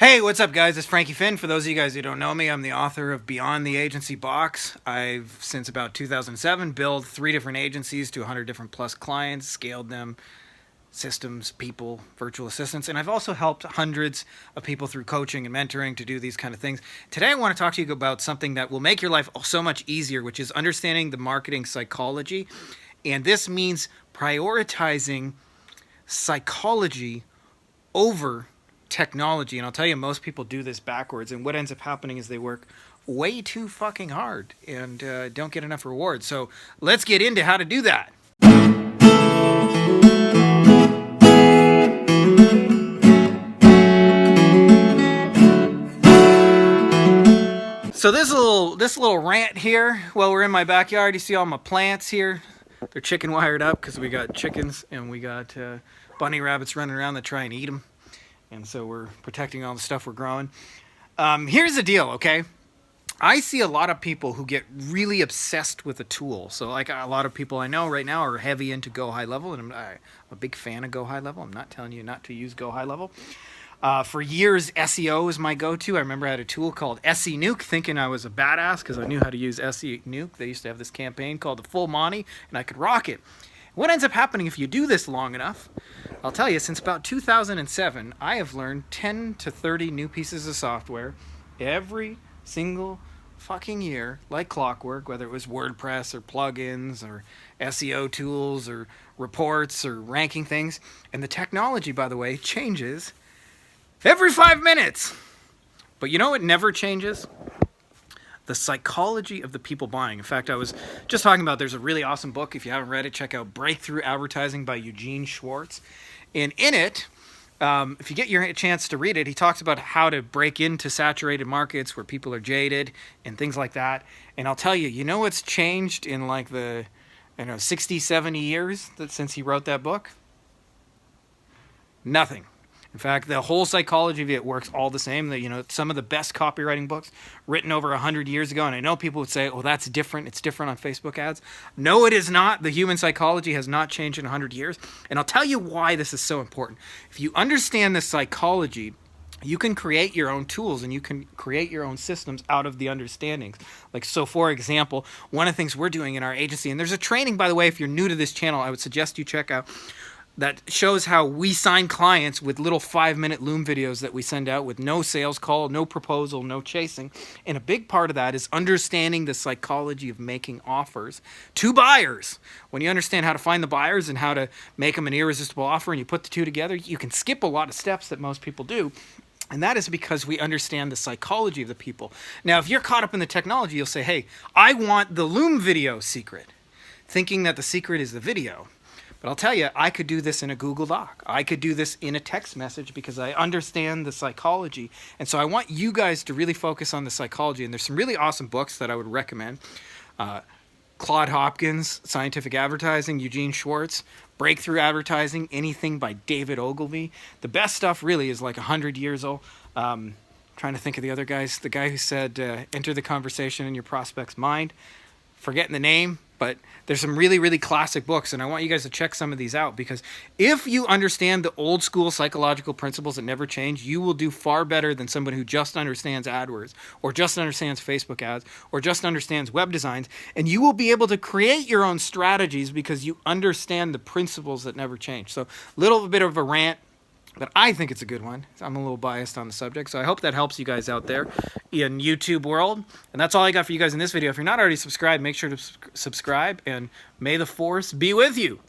Hey, what's up, guys? It's Frankie Finn. For those of you guys who don't know me, I'm the author of Beyond the Agency Box. I've, since about 2007, built 3 different agencies to 100 different plus clients, scaled them, systems, people, virtual assistants, and I've also helped hundreds of people through coaching and mentoring to do these kind of things. Today, I want to talk to you about something that will make your life so much easier, which is understanding the marketing psychology. And this means prioritizing psychology over technology. And I'll tell you, most people do this backwards, and what ends up happening is they work way too fucking hard and don't get enough reward. So let's get into how to do that. So this little rant here, well, we're in my backyard. You see all my plants here. They're chicken wired up because we got chickens and we got bunny rabbits running around that try and eat them. And so we're protecting all the stuff we're growing. Here's the deal, okay? I see a lot of people who get really obsessed with a tool. So like a lot of people I know right now are heavy into Go High Level, and I'm a big fan of Go High Level. I'm not telling you not to use Go High Level. For years, SEO was my go-to. I remember I had a tool called SE Nuke, thinking I was a badass because I knew how to use SE Nuke. They used to have this campaign called the Full Monty, and I could rock it. What ends up happening if you do this long enough, I'll tell you, since about 2007, I have learned 10 to 30 new pieces of software every single fucking year, like clockwork, whether it was WordPress or plugins or SEO tools or reports or ranking things. And the technology, by the way, changes every 5 minutes. But you know what never changes? The psychology of the people buying. In fact, I was just talking about, there's a really awesome book. If you haven't read it, check out Breakthrough Advertising by Eugene Schwartz. And in it, if you get your chance to read it, he talks about how to break into saturated markets where people are jaded and things like that. And I'll tell you, you know what's changed in like the 60, 70 years since he wrote that book? Nothing. In fact, the whole psychology of it works all the same. Some of the best copywriting books written over 100 years ago, and I know people would say, "Oh, that's different. It's different on Facebook ads." No, it is not. The human psychology has not changed in 100 years, and I'll tell you why this is so important. If you understand the psychology, you can create your own tools and you can create your own systems out of the understandings. Like, so for example, one of the things we're doing in our agency, and there's a training, by the way, if you're new to this channel, I would suggest you check out, that shows how we sign clients with little 5-minute Loom videos that we send out with no sales call, no proposal, no chasing. And a big part of that is understanding the psychology of making offers to buyers. When you understand how to find the buyers and how to make them an irresistible offer and you put the two together, you can skip a lot of steps that most people do. And that is because we understand the psychology of the people. Now, if you're caught up in the technology, you'll say, "Hey, I want the Loom video secret," thinking that the secret is the video. But I'll tell you, I could do this in a Google Doc. I could do this in a text message because I understand the psychology. And so I want you guys to really focus on the psychology. And there's some really awesome books that I would recommend. Claude Hopkins, Scientific Advertising, Eugene Schwartz, Breakthrough Advertising, anything by David Ogilvy. The best stuff really is like 100 years old. Trying to think of the other guys. The guy who said, enter the conversation in your prospect's mind. Forgetting the name, but there's some really, really classic books, and I want you guys to check some of these out, because if you understand the old school psychological principles that never change, you will do far better than somebody who just understands AdWords, or just understands Facebook ads, or just understands web designs, and you will be able to create your own strategies because you understand the principles that never change. So a little bit of a rant, but I think it's a good one. I'm a little biased on the subject, so I hope that helps you guys out there in YouTube world. And that's all I got for you guys in this video. If you're not already subscribed, make sure to subscribe, and may the force be with you.